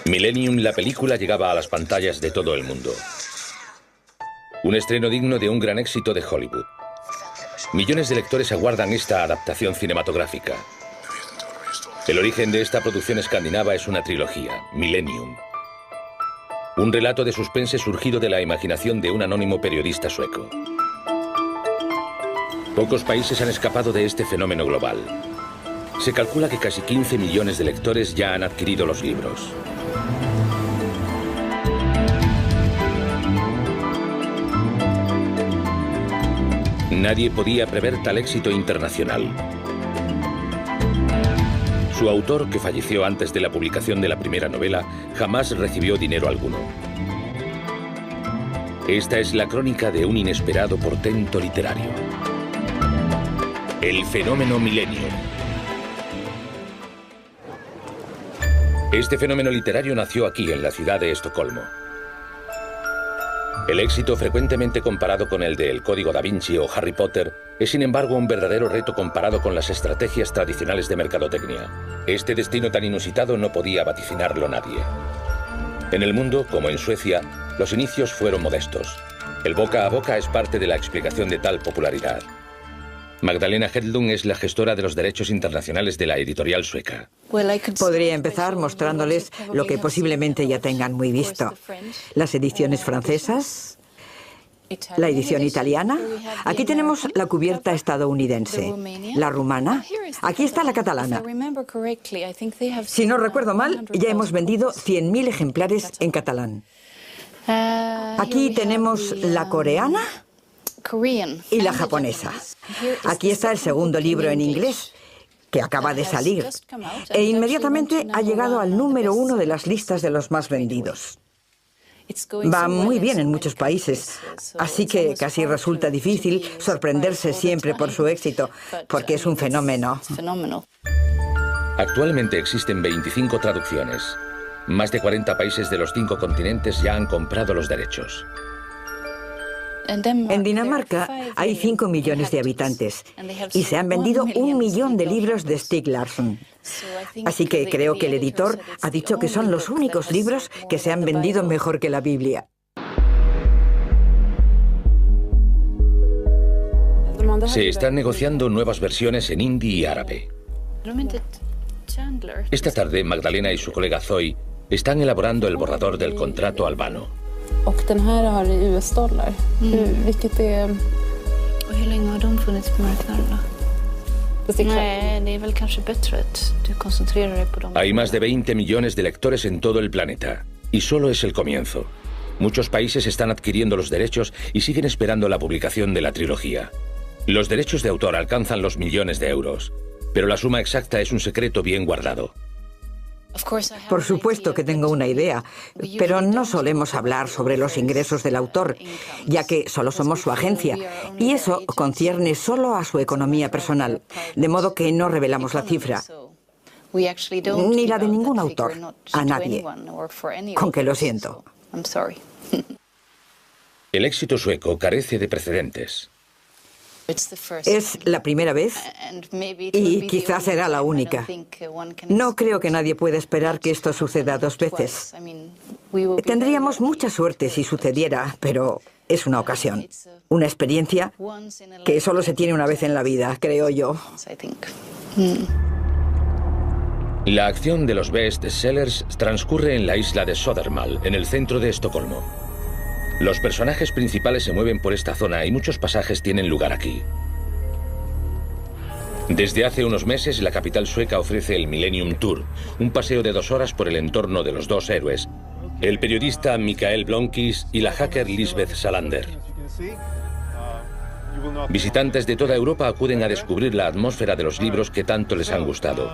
Millennium, la película, llegaba a las pantallas de todo el mundo. Un estreno digno de un gran éxito de Hollywood. Millones de lectores aguardan esta adaptación cinematográfica. El origen de esta producción escandinava es una trilogía, Millennium. Un relato de suspense surgido de la imaginación de un anónimo periodista sueco. Pocos países han escapado de este fenómeno global. Se calcula que casi 15 millones de lectores ya han adquirido los libros. Nadie podía prever tal éxito internacional. Su autor, que falleció antes de la publicación de la primera novela, jamás recibió dinero alguno. Esta es la crónica de un inesperado portento literario. El fenómeno Millennium. Este fenómeno literario nació aquí, en la ciudad de Estocolmo. El éxito, frecuentemente comparado con el de El Código Da Vinci o Harry Potter, es sin embargo un verdadero reto comparado con las estrategias tradicionales de mercadotecnia. Este destino tan inusitado no podía vaticinarlo nadie. En el mundo, como en Suecia, los inicios fueron modestos. El boca a boca es parte de la explicación de tal popularidad. Magdalena Hedlund es la gestora de los derechos internacionales de la editorial sueca. Podría empezar mostrándoles lo que posiblemente ya tengan muy visto. Las ediciones francesas, la edición italiana. Aquí tenemos la cubierta estadounidense, la rumana. Aquí está la catalana. Si no recuerdo mal, ya hemos vendido 100.000 ejemplares en catalán. Aquí tenemos la coreana y la japonesa. Aquí está el segundo libro en inglés, que acaba de salir, e inmediatamente ha llegado al número 1 de las listas de los más vendidos. Va muy bien en muchos países, así que casi resulta difícil sorprenderse siempre por su éxito, porque es un fenómeno. Actualmente existen 25 traducciones. Más de 40 países de los 5 continentes ya han comprado los derechos. En Dinamarca hay 5 millones de habitantes y se han vendido 1 millón de libros de Stieg Larsson. Así que creo que el editor ha dicho que son los únicos libros que se han vendido mejor que la Biblia. Se están negociando nuevas versiones en hindi y árabe. Esta tarde, Magdalena y su colega Zoe están elaborando el borrador del contrato albano. Och den här har i US-dollar, vilket är... Och hur länge har de funnits på marknaden då? Nej, det är väl kanske bättre att du koncentrerar dig på dem. Hay más de 20 millones de lectores en todo el planeta, y solo es el comienzo. Muchos países están adquiriendo los derechos y siguen esperando la publicación de la trilogía. Los derechos de autor alcanzan los millones de euros, pero la suma exacta es un secreto bien guardado. Por supuesto que tengo una idea, pero no solemos hablar sobre los ingresos del autor, ya que solo somos su agencia, y eso concierne solo a su economía personal, de modo que no revelamos la cifra, ni la de ningún autor, a nadie, con que lo siento. El éxito sueco carece de precedentes. Es la primera vez y quizás será la única. No creo que nadie pueda esperar que esto suceda 2 veces. Tendríamos mucha suerte si sucediera, pero es una ocasión, una experiencia que solo se tiene una vez en la vida, creo yo. La acción de los best-sellers transcurre en la isla de Södermalm, en el centro de Estocolmo. Los personajes principales se mueven por esta zona y muchos pasajes tienen lugar aquí. Desde hace unos meses, la capital sueca ofrece el Millennium Tour, un paseo de 2 horas por el entorno de los 2 héroes, el periodista Mikael Blomkvist y la hacker Lisbeth Salander. Visitantes de toda Europa acuden a descubrir la atmósfera de los libros que tanto les han gustado.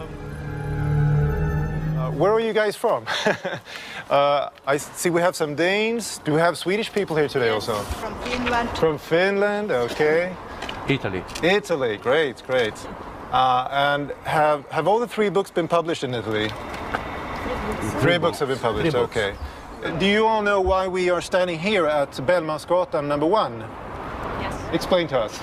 Where are you guys from? I see we have some Danes. Do we have Swedish people here today also? From Finland. From Finland, okay. Italy. Italy, great, great. And have all the 3 books been published in Italy? 3 books have been published, okay. Do you all know why we are standing here at Bellmansgatan number 1? Yes. Explain to us.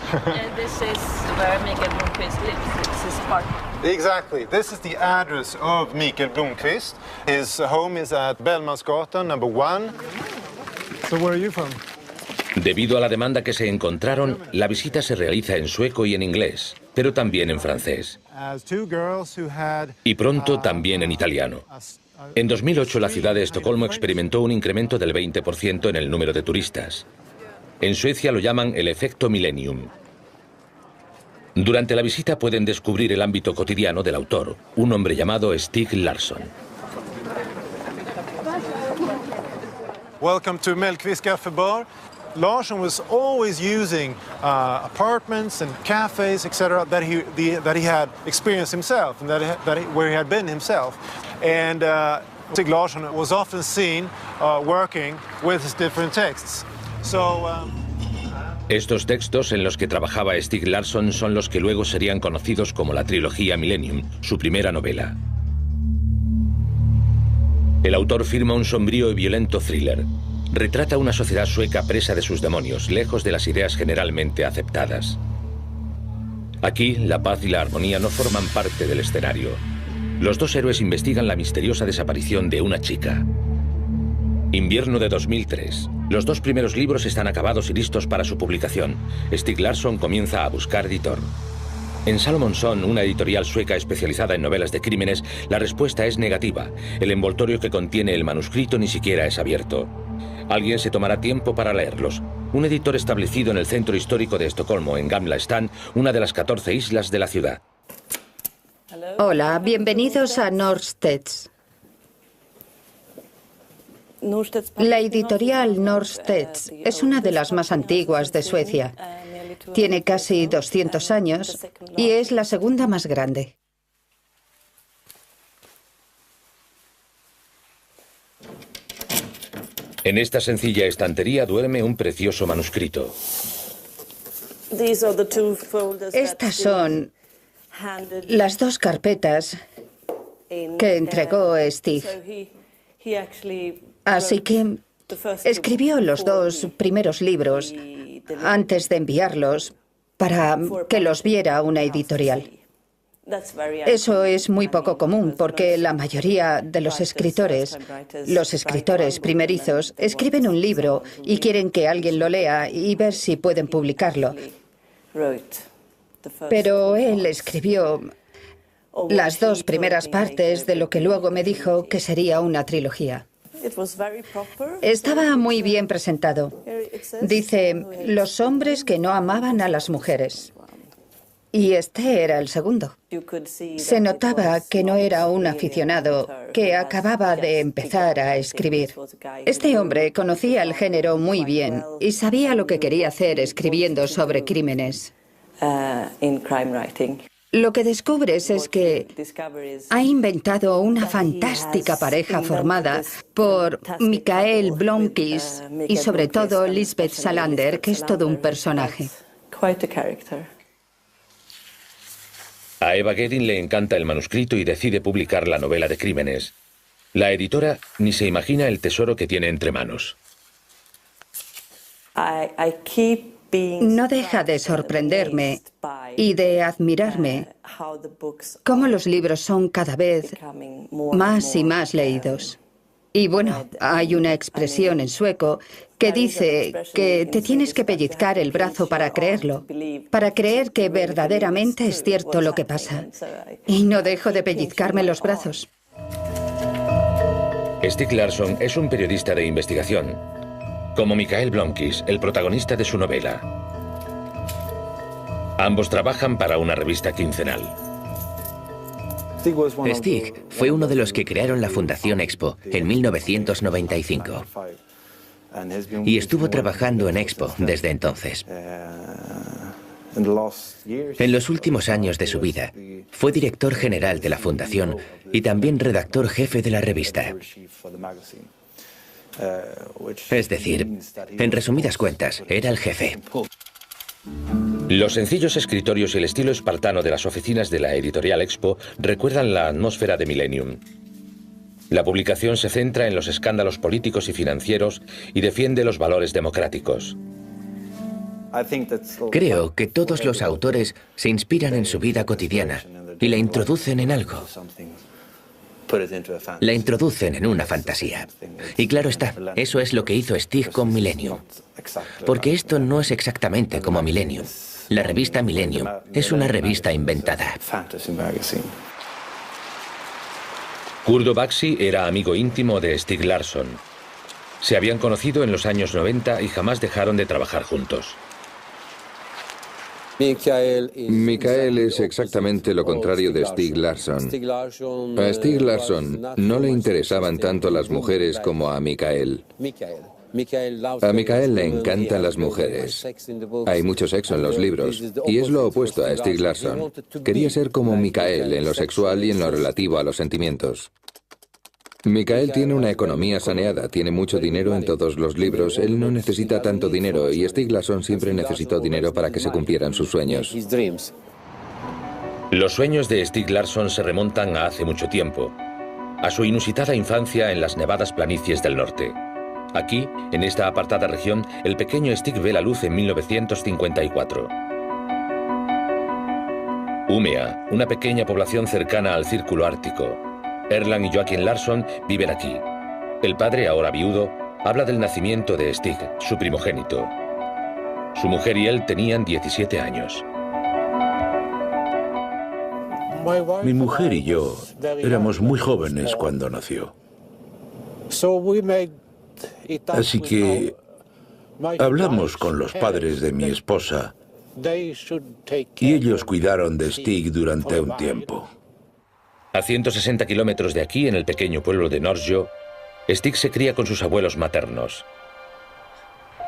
This is where Mikael Blomkvist lives. It's his apartment. Exactly. This is the address of Mikael Blomqvist. His home is at Bellmansgatan, number 1. So where are you from? Debido a la demanda que se encontraron, la visita se realiza en sueco y en inglés, pero también en francés. Y pronto también en italiano. En 2008 la ciudad de Estocolmo experimentó un incremento del 20% en el número de turistas. En Suecia lo llaman el efecto Millennium. Durante la visita pueden descubrir el ámbito cotidiano del autor, un hombre llamado Stieg Larsson. Welcome to Mellqvist Cafe Bar. Larsson was always using apartments and cafes, etc., that he had experienced himself and where he had been himself. And Stieg Larsson was often seen working with his different texts. Estos textos en los que trabajaba Stieg Larsson son los que luego serían conocidos como la trilogía Millennium, su primera novela. El autor firma un sombrío y violento thriller. Retrata una sociedad sueca presa de sus demonios, lejos de las ideas generalmente aceptadas. Aquí, la paz y la armonía no forman parte del escenario. Los dos héroes investigan la misteriosa desaparición de una chica. Invierno de 2003. Los dos primeros libros están acabados y listos para su publicación. Stieg Larsson comienza a buscar editor. En Salomonsson, una editorial sueca especializada en novelas de crímenes, la respuesta es negativa. El envoltorio que contiene el manuscrito ni siquiera es abierto. Alguien se tomará tiempo para leerlos. Un editor establecido en el centro histórico de Estocolmo, en Gamla Stan, una de las 14 islas de la ciudad. Hola, bienvenidos a Norstedts. La editorial Norstedts es una de las más antiguas de Suecia. Tiene casi 200 años y es la segunda más grande. En esta sencilla estantería duerme un precioso manuscrito. Estas son las dos carpetas que entregó Stieg. Así que escribió los dos primeros libros antes de enviarlos para que los viera una editorial. Eso es muy poco común porque la mayoría de los escritores primerizos, escriben un libro y quieren que alguien lo lea y ver si pueden publicarlo. Pero él escribió las dos primeras partes de lo que luego me dijo que sería una trilogía. Estaba muy bien presentado. Dice, los hombres que no amaban a las mujeres. Y este era el segundo. Se notaba que no era un aficionado que acababa de empezar a escribir. Este hombre conocía el género muy bien y sabía lo que quería hacer escribiendo sobre crímenes. Lo que descubres es que ha inventado una fantástica pareja formada por Mikael Blomqvist y sobre todo Lisbeth Salander, que es todo un personaje. A Eva Gedin le encanta el manuscrito y decide publicar la novela de crímenes. La editora ni se imagina el tesoro que tiene entre manos. No deja de sorprenderme y de admirarme cómo los libros son cada vez más y más leídos. Y bueno, hay una expresión en sueco que dice que te tienes que pellizcar el brazo para creerlo, para creer que verdaderamente es cierto lo que pasa. Y no dejo de pellizcarme los brazos. Stieg Larsson es un periodista de investigación, como Mikael Blomqvist, el protagonista de su novela. Ambos trabajan para una revista quincenal. Stieg fue uno de los que crearon la Fundación Expo en 1995 y estuvo trabajando en Expo desde entonces. En los últimos años de su vida, fue director general de la Fundación y también redactor jefe de la revista. Es decir, en resumidas cuentas, era el jefe. Los sencillos escritorios y el estilo espartano de las oficinas de la editorial Expo recuerdan la atmósfera de Millennium. La publicación se centra en los escándalos políticos y financieros y defiende los valores democráticos. Creo que todos los autores se inspiran en su vida cotidiana y la introducen en algo. La introducen en una fantasía. Y claro está, eso es lo que hizo Stig con Millennium. Porque esto no es exactamente como Millennium. La revista Millennium es una revista inventada. Kurdo Baxi era amigo íntimo de Stieg Larsson. Se habían conocido en los años 90 y jamás dejaron de trabajar juntos. Mikael es exactamente lo contrario de Stieg Larsson. A Stieg Larsson no le interesaban tanto las mujeres como a Mikael. A Mikael le encantan las mujeres. Hay mucho sexo en los libros, y es lo opuesto a Stieg Larsson. Quería ser como Mikael en lo sexual y en lo relativo a los sentimientos. Mikael tiene una economía saneada, tiene mucho dinero en todos los libros, él no necesita tanto dinero y Stieg Larsson siempre necesitó dinero para que se cumplieran sus sueños. Los sueños de Stieg Larsson se remontan a hace mucho tiempo, a su inusitada infancia en las nevadas planicies del norte. Aquí, en esta apartada región, el pequeño Stig ve la luz en 1954. Umeå, una pequeña población cercana al Círculo Ártico. Erland y Joakim Larsson viven aquí. El padre, ahora viudo, habla del nacimiento de Stig, su primogénito. Su mujer y él tenían 17 años. Mi mujer y yo éramos muy jóvenes cuando nació. Así que hablamos con los padres de mi esposa y ellos cuidaron de Stig durante un tiempo. A 160 kilómetros de aquí, en el pequeño pueblo de Norsjö, Stig se cría con sus abuelos maternos.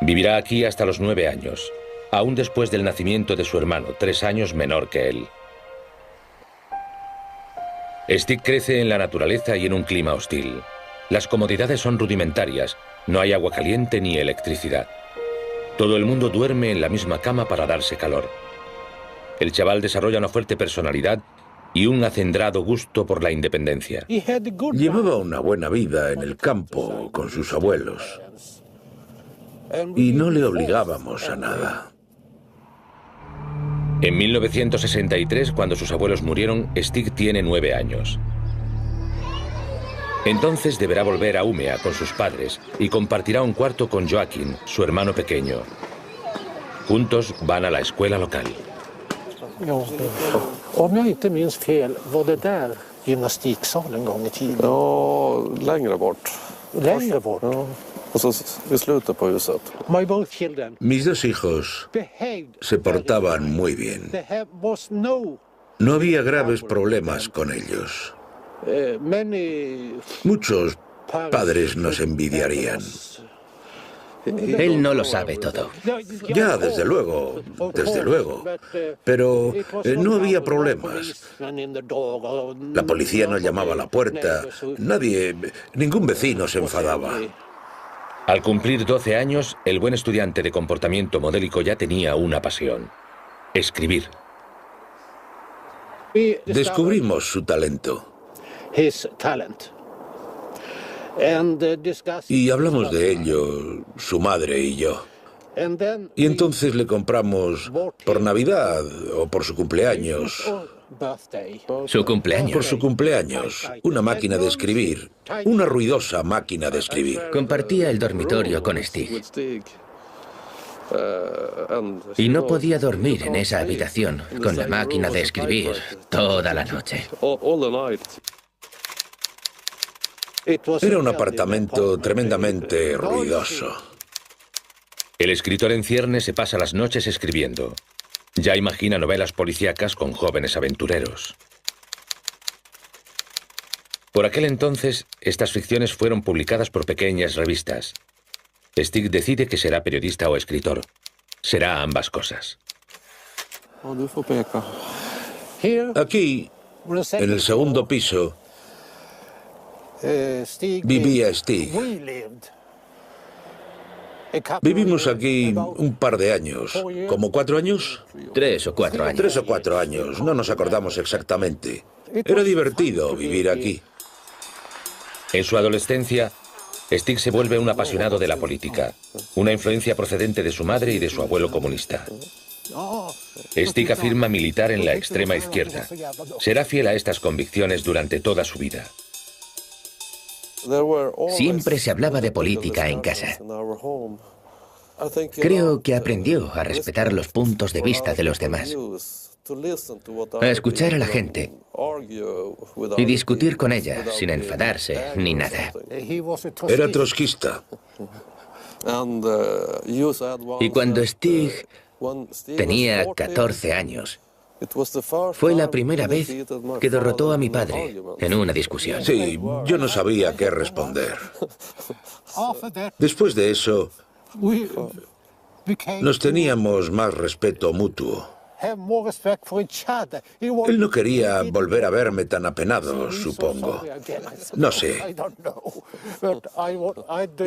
Vivirá aquí hasta los 9 años, aún después del nacimiento de su hermano, 3 años menor que él. Stig crece en la naturaleza y en un clima hostil. Las comodidades son rudimentarias, no hay agua caliente ni electricidad. Todo el mundo duerme en la misma cama para darse calor. El chaval desarrolla una fuerte personalidad y un acendrado gusto por la independencia. Llevaba una buena vida en el campo con sus abuelos y no le obligábamos a nada. En 1963, cuando sus abuelos murieron, Stig tiene 9 años. Entonces deberá volver a Umeå con sus padres y compartirá un cuarto con Joakim, su hermano pequeño. Juntos van a la escuela local. Om jag inte minns fel, var det där gymnastiksalen en gång i tiden? Ja, längre bort. Längre bort? Ja. Och så i slutet på huset. My both children. Mis dos hijos se portaban muy bien. No había graves problemas con ellos. Muchos padres nos envidiarían. Él no lo sabe todo. Ya, desde luego. Pero no había problemas. La policía no llamaba a la puerta. Ningún vecino se enfadaba. Al cumplir 12 años, el buen estudiante de comportamiento modélico ya tenía una pasión: escribir. Descubrimos su talento. Y hablamos de ello, su madre y yo. Y entonces le compramos por Navidad o por su cumpleaños. ¿Su cumpleaños? Por su cumpleaños. Una máquina de escribir. Una ruidosa máquina de escribir. Compartía el dormitorio con Stig. Y no podía dormir en esa habitación con la máquina de escribir toda la noche. Era un apartamento tremendamente ruidoso. El escritor en cierne se pasa las noches escribiendo. Ya imagina novelas policíacas con jóvenes aventureros. Por aquel entonces, estas ficciones fueron publicadas por pequeñas revistas. Stig decide que será periodista o escritor. Será ambas cosas. Aquí, en el segundo piso, vivía Stig. Vivimos aquí un par de años. ¿Como 4 años? 3 o 4 años. 3 o 4 años, no nos acordamos exactamente. Era divertido vivir aquí. En su adolescencia, Stig se vuelve un apasionado de la política, una influencia procedente de su madre y de su abuelo comunista. Stig afirma militar en la extrema izquierda. Será fiel a estas convicciones durante toda su vida. Siempre se hablaba de política en casa. Creo que aprendió a respetar los puntos de vista de los demás, a escuchar a la gente y discutir con ella sin enfadarse ni nada. Era trotskista. Y cuando Stig tenía 14 años, fue la primera vez que derrotó a mi padre en una discusión. Sí, yo no sabía qué responder. Después de eso, nos teníamos más respeto mutuo. Él no quería volver a verme tan apenado, supongo. No sé.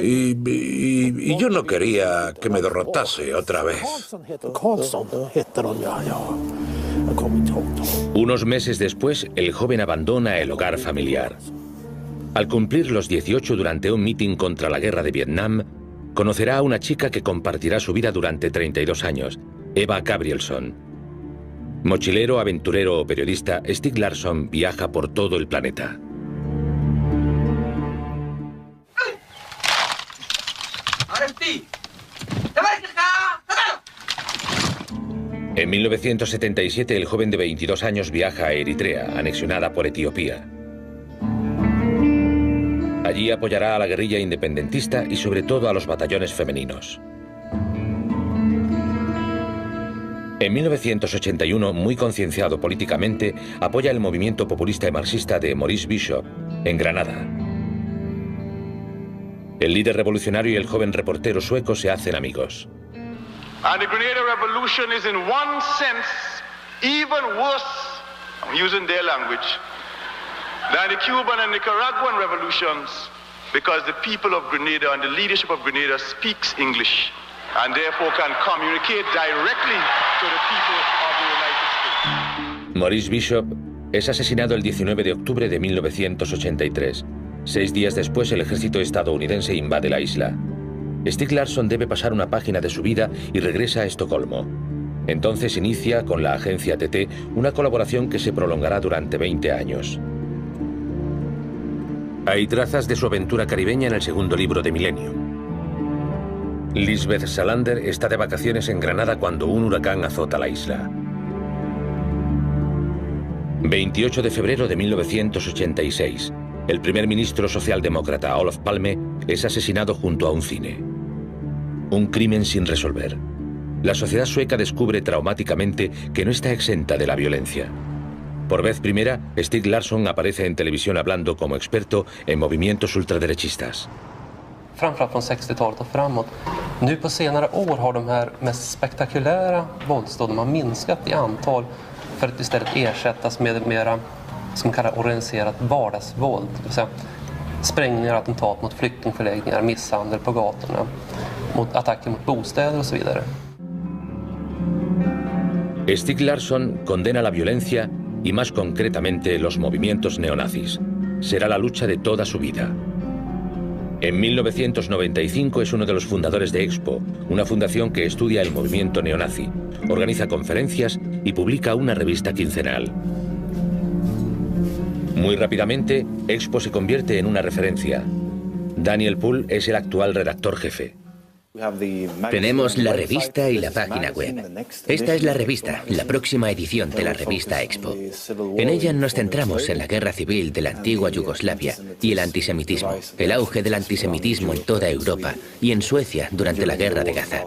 Y yo no quería que me derrotase otra vez. Unos meses después, el joven abandona el hogar familiar. Al cumplir los 18 durante un mitin contra la guerra de Vietnam, conocerá a una chica que compartirá su vida durante 32 años, Eva Gabrielsson. Mochilero, aventurero o periodista, Stieg Larsson viaja por todo el planeta. En 1977, el joven de 22 años viaja a Eritrea, anexionada por Etiopía. Allí apoyará a la guerrilla independentista y sobre todo a los batallones femeninos. En 1981, muy concienciado políticamente, apoya el movimiento populista y marxista de Maurice Bishop, en Granada. El líder revolucionario y el joven reportero sueco se hacen amigos. And the Grenada Revolution is in one sense even worse, I'm using their language, than the Cuban and Nicaraguan revolutions, because the people of Grenada and the leadership of Grenada speaks English and therefore can communicate directly to the people of the United States. Maurice Bishop es asesinado el 19 de octubre de 1983. 6 días después, el ejército estadounidense invade la isla. Stieg Larsson debe pasar una página de su vida y regresa a Estocolmo. Entonces inicia con la agencia TT una colaboración que se prolongará durante 20 años. Hay trazas de su aventura caribeña en el segundo libro de Milenio. Lisbeth Salander está de vacaciones en Granada cuando un huracán azota la isla. 28 de febrero de 1986. El primer ministro socialdemócrata Olof Palme es asesinado junto a un cine. Un crimen sin resolver. La sociedad sueca descubre traumáticamente que no está exenta de la violencia. Por vez primera, Stieg Larsson aparece en televisión hablando como experto en movimientos ultraderechistas. Framförallt från 60-talet och framåt. Nu på senare år har de här mest spektakulära våldsdåden har minskat i antal för att istället ersättas med ett mera, som man kallar, organiserat vardagsvåld. Det vill säga sprängningar, attentat mot flyktingförläggningar, misshandel på gatorna, mot attacker mot bostäder och så vidare. Stieg Larsson condena la violencia y más concretamente los movimientos neonazis. Será la lucha de toda su vida. En 1995 es uno de los fundadores de Expo, una fundación que estudia el movimiento neonazi, organiza conferencias y publica una revista quincenal. Muy rápidamente, Expo se convierte en una referencia. Daniel Poole es el actual redactor jefe. Tenemos la revista y la página web. Esta es la revista, la próxima edición de la revista Expo. En ella nos centramos en la guerra civil de la antigua Yugoslavia y el antisemitismo, el auge del antisemitismo en toda Europa y en Suecia durante la guerra de Gaza.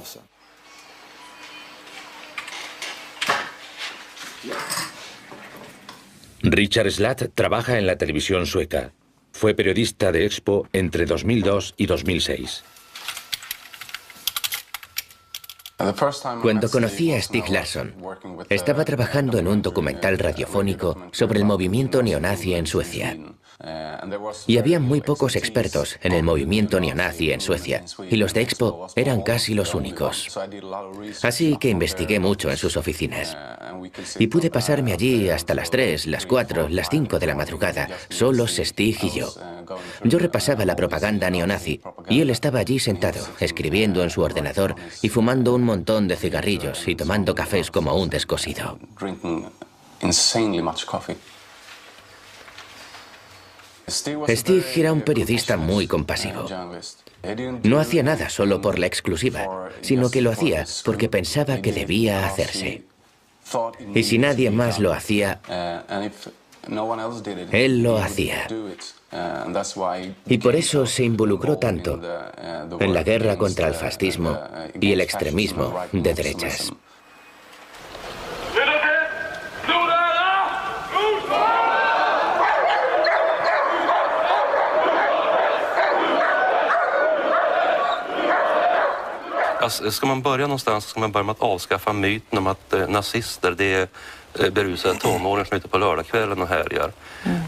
Richard Slatt trabaja en la televisión sueca. Fue periodista de Expo entre 2002 y 2006. Cuando conocí a Stieg Larsson, estaba trabajando en un documental radiofónico sobre el movimiento neonazi en Suecia. Y había muy pocos expertos en el movimiento neonazi en Suecia, y los de Expo eran casi los únicos. Así que investigué mucho en sus oficinas. Y pude pasarme allí hasta las 3, las 4, las 5 de la madrugada, solos Stig y yo. Yo repasaba la propaganda neonazi, y él estaba allí sentado, escribiendo en su ordenador y fumando un montón de cigarrillos y tomando cafés como un descosido. Stig era un periodista muy compasivo. No hacía nada solo por la exclusiva, sino que lo hacía porque pensaba que debía hacerse. Y si nadie más lo hacía, él lo hacía. Y por eso se involucró tanto en la guerra contra el fascismo y el extremismo de derechas. Ska man börja någonstans ska man börja med att avskaffa myten om att nazister det är berusade tonåringar som är ute på lördagskvällen och härjar.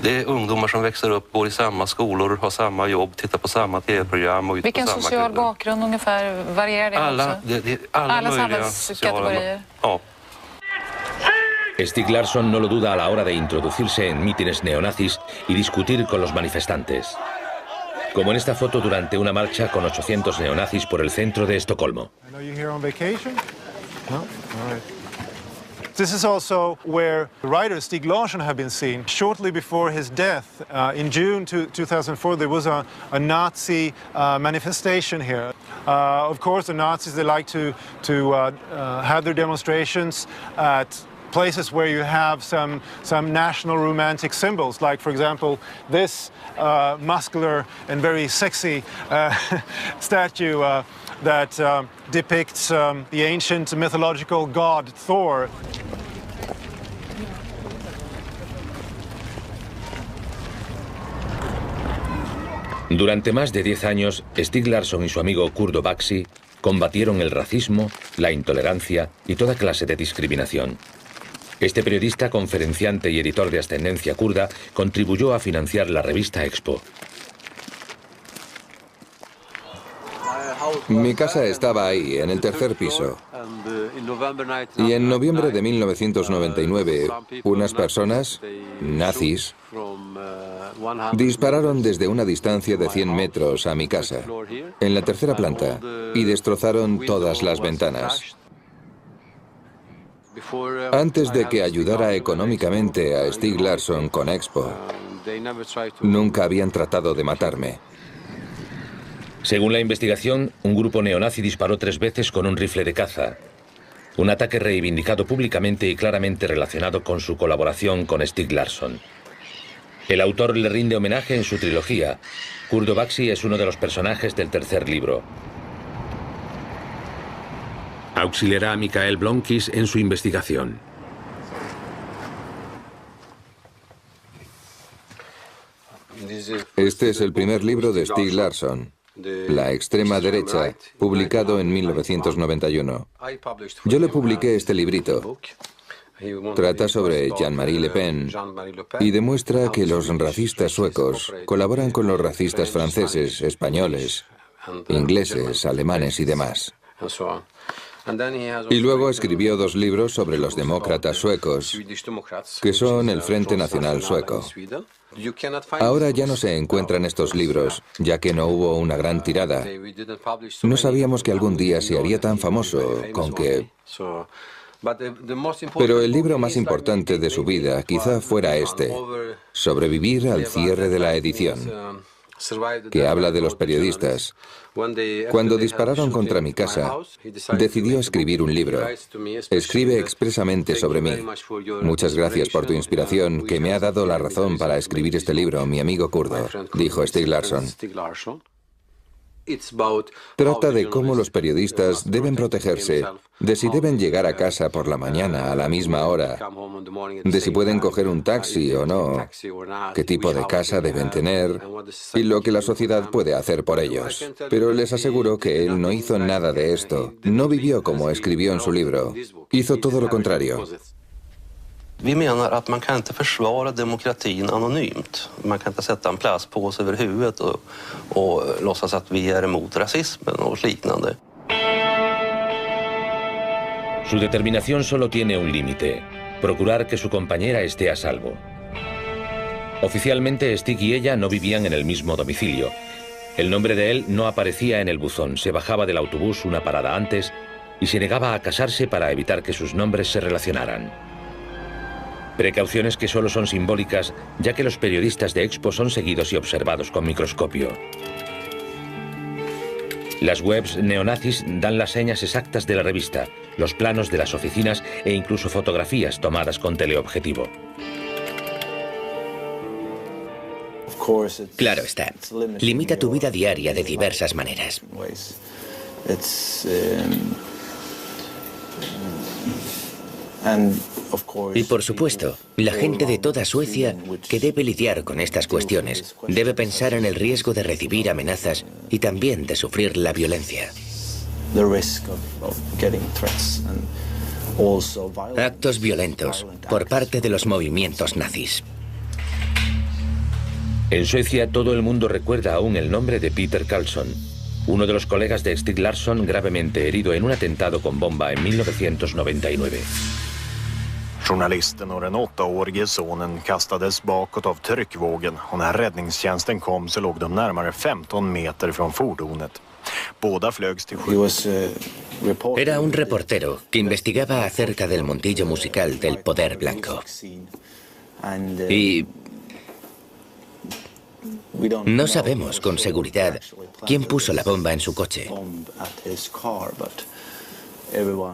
Det är ungdomar som växer upp, går i samma skolor, har samma jobb, tittar på samma tv-program och ute på samma Vilken social bakgrund ungefär varierar det alla möjliga samhällskategorier? Ja. Stieg Larsson no lo duda a la hora de introducirse en mítines neonazis y discutir con los manifestantes. Como en esta foto durante una marcha con 800 neonazis por el centro de Estocolmo. This is also where the writer Stieg Larsson had been seen. Shortly before his death, in June 2004, there was a Nazi manifestation here. Of course, the Nazis, they like to have their demonstrations at places where you have some national romantic symbols, like, for example, this muscular and very sexy statue that depicts the ancient mythological god Thor. Durante más de 10 años, Stieg Larsson y su amigo kurdo Baxi combatieron el racismo, la intolerancia y toda clase de discriminación. Este periodista, conferenciante y editor de ascendencia kurda contribuyó a financiar la revista Expo. Mi casa estaba ahí, en el tercer piso. Y en noviembre de 1999, unas personas, nazis, dispararon desde una distancia de 100 metros a mi casa, en la tercera planta, y destrozaron todas las ventanas. Antes de que ayudara económicamente a Stieg Larsson con Expo, nunca habían tratado de matarme. Según la investigación, un grupo neonazi disparó 3 veces con un rifle de caza. Un ataque reivindicado públicamente y claramente relacionado con su colaboración con Stieg Larsson. El autor le rinde homenaje en su trilogía. Kurdo Baxi es uno de los personajes del tercer libro. Auxiliará a Mikael Blomkvist en su investigación. Este es el primer libro de Stieg Larsson, La extrema derecha, publicado en 1991. Yo le publiqué este librito. Trata sobre Jean-Marie Le Pen y demuestra que los racistas suecos colaboran con los racistas franceses, españoles, ingleses, alemanes y demás. Y luego escribió 2 libros sobre los demócratas suecos, que son el Frente Nacional Sueco. Ahora ya no se encuentran estos libros, ya que no hubo una gran tirada. No sabíamos que algún día se haría tan famoso con que... Pero el libro más importante de su vida quizá fuera este, Sobrevivir al cierre de la edición, que habla de los periodistas. Cuando dispararon contra mi casa, decidió escribir un libro. Escribe expresamente sobre mí. Muchas gracias por tu inspiración, que me ha dado la razón para escribir este libro, mi amigo kurdo, dijo Stieg Larsson. Trata de cómo los periodistas deben protegerse, de si deben llegar a casa por la mañana a la misma hora, de si pueden coger un taxi o no, qué tipo de casa deben tener y lo que la sociedad puede hacer por ellos. Pero les aseguro que él no hizo nada de esto, no vivió como escribió en su libro, hizo todo lo contrario. Vi menar att man kan inte försvara demokratin anonymt. Man kan inte sätta en plastpåse över huvudet och låtsas att vi är emot rasismen och liknande. Su determinación solo tiene un límite: procurar que su compañera esté a salvo. Oficialmente, Stig y ella no vivían en el mismo domicilio. El nombre de él no aparecía en el buzón, se bajaba del autobús una parada antes y se negaba a casarse para evitar que sus nombres se relacionaran. Precauciones que solo son simbólicas, ya que los periodistas de Expo son seguidos y observados con microscopio. Las webs neonazis dan las señas exactas de la revista, los planos de las oficinas e incluso fotografías tomadas con teleobjetivo. Claro está. Limita tu vida diaria de diversas maneras. Y por supuesto, la gente de toda Suecia que debe lidiar con estas cuestiones debe pensar en el riesgo de recibir amenazas y también de sufrir la violencia. Actos violentos por parte de los movimientos nazis. En Suecia todo el mundo recuerda aún el nombre de Peter Carlsson, uno de los colegas de Stieg Larsson gravemente herido en un atentado con bomba en 1999. Journalisten och den 8-årige sonen kastades bakåt av tryckvågen och när räddningstjänsten kom så låg de närmare 15 meter från fordonet. Båda flögs till sjukhus. Era un reportero que investigaba acerca del mundillo musical del poder blanco. Y no sabemos con seguridad quién puso la bomba en su coche.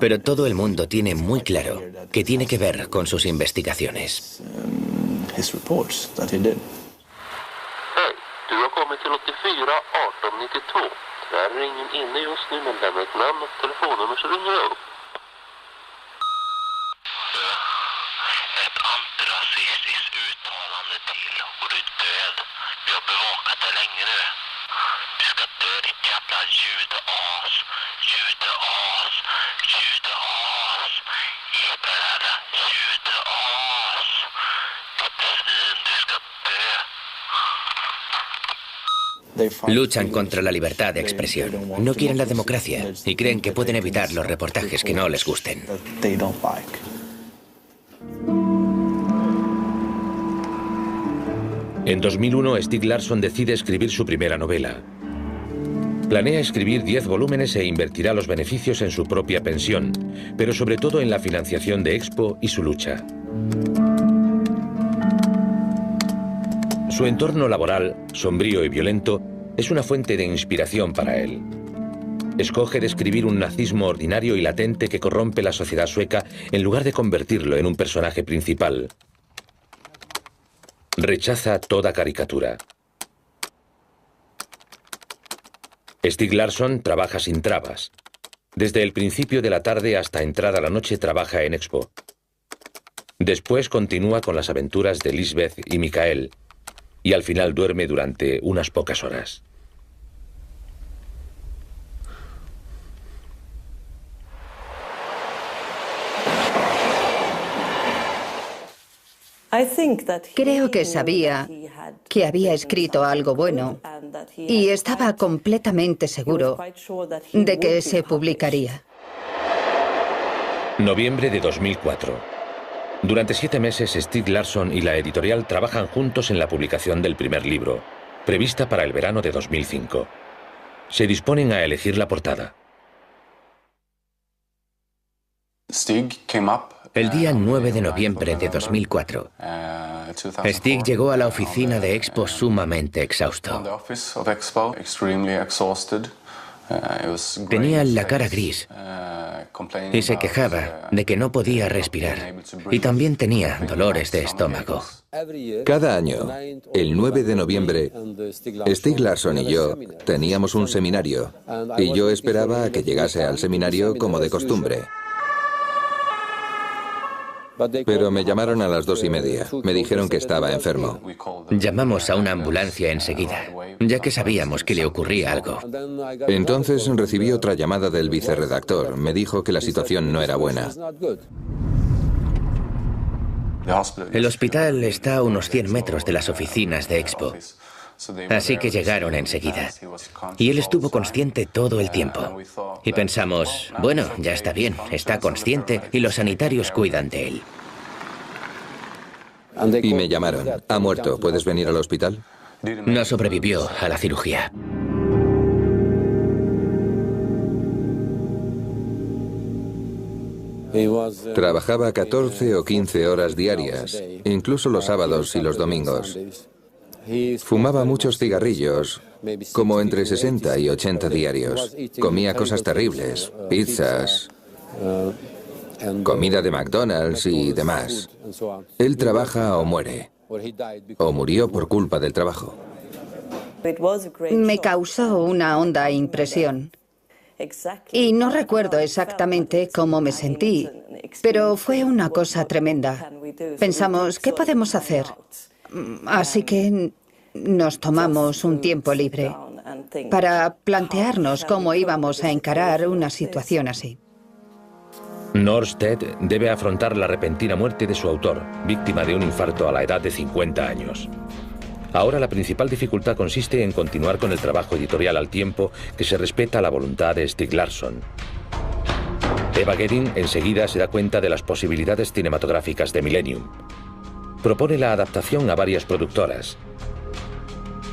Pero todo el mundo tiene muy claro que tiene que ver con sus investigaciones. Hej, du har kommit till 84 18 92. Där är ingen inne just nu, men lämna ett namn och telefonnummer så ringer jag upp. Ett antirasistiskt uttalande till och du är död. Vi har bevakat det länge nu. Du ska dö, ditt jävla judeas. Judeas. Judeas. Jävla judeas. Ditt svin, du ska dö. Luchan contra la libertad de expresión. No quieren la democracia y creen que pueden evitar los reportajes que no les gusten. En 2001, Stieg Larsson decide escribir su primera novela. Planea escribir 10 volúmenes e invertirá los beneficios en su propia pensión, pero sobre todo en la financiación de Expo y su lucha. Su entorno laboral, sombrío y violento, es una fuente de inspiración para él. Escoge describir un nazismo ordinario y latente que corrompe la sociedad sueca en lugar de convertirlo en un personaje principal. Rechaza toda caricatura. Stieg Larsson trabaja sin trabas. Desde el principio de la tarde hasta entrada la noche trabaja en Expo. Después continúa con las aventuras de Lisbeth y Mikael, y al final duerme durante unas pocas horas. Creo que sabía que había escrito algo bueno y estaba completamente seguro de que se publicaría. Noviembre de 2004. Durante 7 meses, Stieg Larsson y la editorial trabajan juntos en la publicación del primer libro, prevista para el verano de 2005. Se disponen a elegir la portada. El día 9 de noviembre de 2004, Stieg llegó a la oficina de Expo sumamente exhausto. Tenía la cara gris y se quejaba de que no podía respirar y también tenía dolores de estómago. Cada año, el 9 de noviembre, Stieg Larsson y yo teníamos un seminario y yo esperaba a que llegase al seminario como de costumbre. Pero me llamaron a las 2:30. Me dijeron que estaba enfermo. Llamamos a una ambulancia enseguida, ya que sabíamos que le ocurría algo. Entonces recibí otra llamada del vicerredactor. Me dijo que la situación no era buena. El hospital está a unos 100 metros de las oficinas de Expo. Así que llegaron enseguida. Y él estuvo consciente todo el tiempo. Y pensamos, bueno, ya está bien, está consciente y los sanitarios cuidan de él. Y me llamaron. Ha muerto, ¿puedes venir al hospital? No sobrevivió a la cirugía. Trabajaba 14 o 15 horas diarias, incluso los sábados y los domingos. Fumaba muchos cigarrillos, como entre 60 y 80 diarios. Comía cosas terribles, pizzas, comida de McDonald's y demás. Él trabaja o muere, o murió por culpa del trabajo. Me causó una honda impresión. Y no recuerdo exactamente cómo me sentí, pero fue una cosa tremenda. Pensamos, ¿qué podemos hacer? Así que nos tomamos un tiempo libre para plantearnos cómo íbamos a encarar una situación así. Norstad debe afrontar la repentina muerte de su autor, víctima de un infarto a la edad de 50 años. Ahora la principal dificultad consiste en continuar con el trabajo editorial al tiempo que se respeta la voluntad de Stieg Larsson. Eva Gerding enseguida se da cuenta de las posibilidades cinematográficas de Millennium. Propone la adaptación a varias productoras.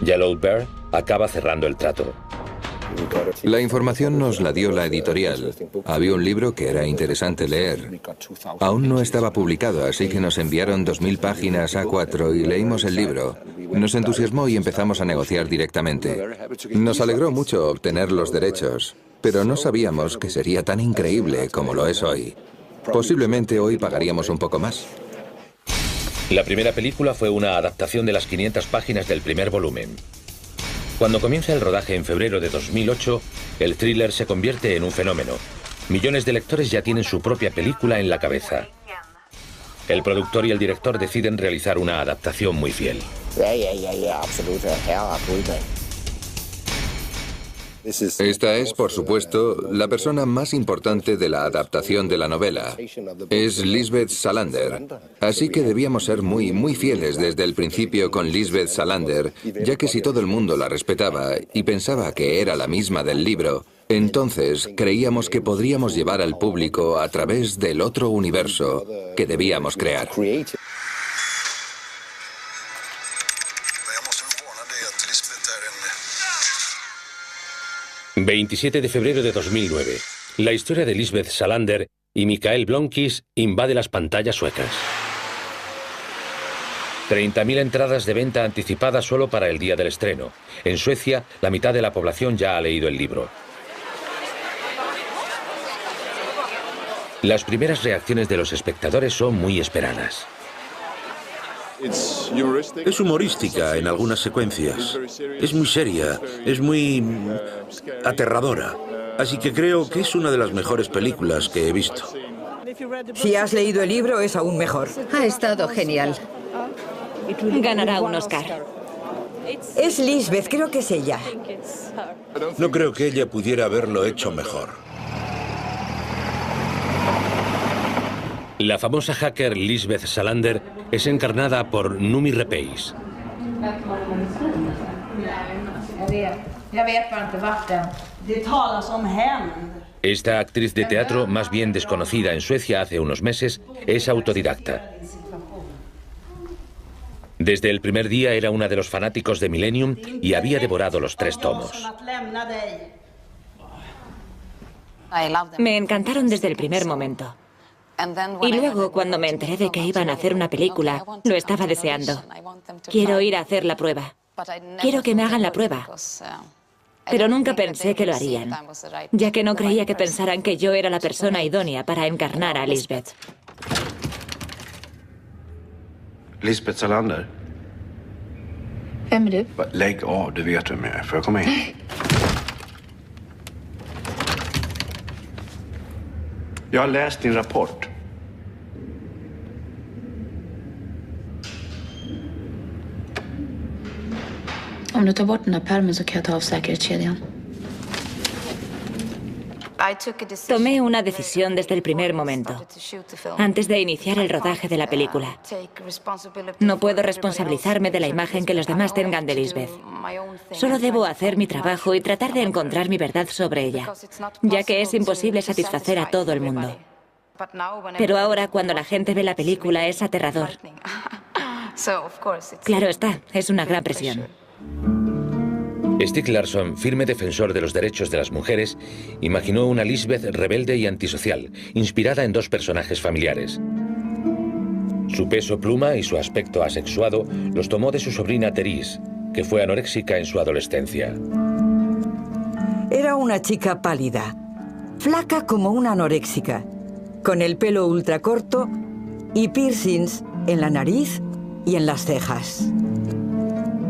Yellow Bear acaba cerrando el trato. La información nos la dio la editorial. Había un libro que era interesante leer. Aún no estaba publicado, así que nos enviaron 2000 páginas A4 y leímos el libro. Nos entusiasmó y empezamos a negociar directamente. Nos alegró mucho obtener los derechos, pero no sabíamos que sería tan increíble como lo es hoy. Posiblemente hoy pagaríamos un poco más. La primera película fue una adaptación de las 500 páginas del primer volumen. Cuando comienza el rodaje en febrero de 2008, el thriller se convierte en un fenómeno. Millones de lectores ya tienen su propia película en la cabeza. El productor y el director deciden realizar una adaptación muy fiel. Esta es, por supuesto, la persona más importante de la adaptación de la novela. Es Lisbeth Salander. Así que debíamos ser muy fieles desde el principio con Lisbeth Salander, ya que si todo el mundo la respetaba y pensaba que era la misma del libro, entonces creíamos que podríamos llevar al público a través del otro universo que debíamos crear. 27 de febrero de 2009. La historia de Lisbeth Salander y Mikael Blomkvist invade las pantallas suecas. 30.000 entradas de venta anticipadas solo para el día del estreno. En Suecia, la mitad de la población ya ha leído el libro. Las primeras reacciones de los espectadores son muy esperadas. Es humorística en algunas secuencias. Es muy seria, es muy aterradora. Así que creo que es una de las mejores películas que he visto. Si has leído el libro, es aún mejor. Ha estado genial. Ganará un Oscar. Es Lisbeth, creo que es ella. No creo que ella pudiera haberlo hecho mejor. La famosa hacker Lisbeth Salander es encarnada por Noomi Rapace. Esta actriz de teatro, más bien desconocida en Suecia hace unos meses, es autodidacta. Desde el primer día era una de los fanáticos de Millennium y había devorado los 3 tomos. Me encantaron desde el primer momento. Y luego, cuando me enteré de que iban a hacer una película, lo estaba deseando. Quiero ir a hacer la prueba. Quiero que me hagan la prueba. Pero nunca pensé que lo harían, ya que no creía que pensaran que yo era la persona idónea para encarnar a Lisbeth. Lisbeth Salander. Vem är du? Lägg av, du vet vem jag är. Får jag komma in? Jag har läst din rapport. Om du tar bort den här pärmen så kan jag ta av säkerhetskedjan. Tomé una decisión desde el primer momento, antes de iniciar el rodaje de la película. No puedo responsabilizarme de la imagen que los demás tengan de Lisbeth. Solo debo hacer mi trabajo y tratar de encontrar mi verdad sobre ella, ya que es imposible satisfacer a todo el mundo. Pero ahora, cuando la gente ve la película, es aterrador. Claro está, es una gran presión. Stieg Larsson, firme defensor de los derechos de las mujeres, imaginó una Lisbeth rebelde y antisocial, inspirada en dos personajes familiares. Su peso pluma y su aspecto asexuado los tomó de su sobrina Therese, que fue anoréxica en su adolescencia. Era una chica pálida, flaca como una anoréxica, con el pelo ultracorto y piercings en la nariz y en las cejas.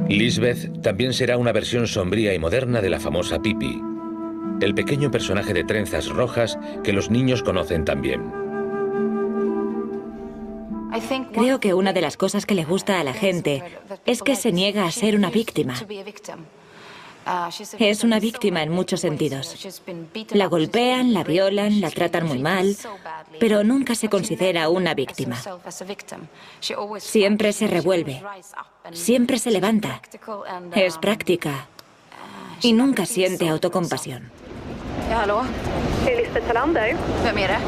Lisbeth también será una versión sombría y moderna de la famosa Pippi, el pequeño personaje de trenzas rojas que los niños conocen también. Creo que una de las cosas que le gusta a la gente es que se niega a ser una víctima. Es una víctima en muchos sentidos. La golpean, la violan, la tratan muy mal, pero nunca se considera una víctima. Siempre se revuelve, siempre se levanta, es práctica y nunca siente autocompasión. Hallå? Det är Lisbeth Salander. Vem är det?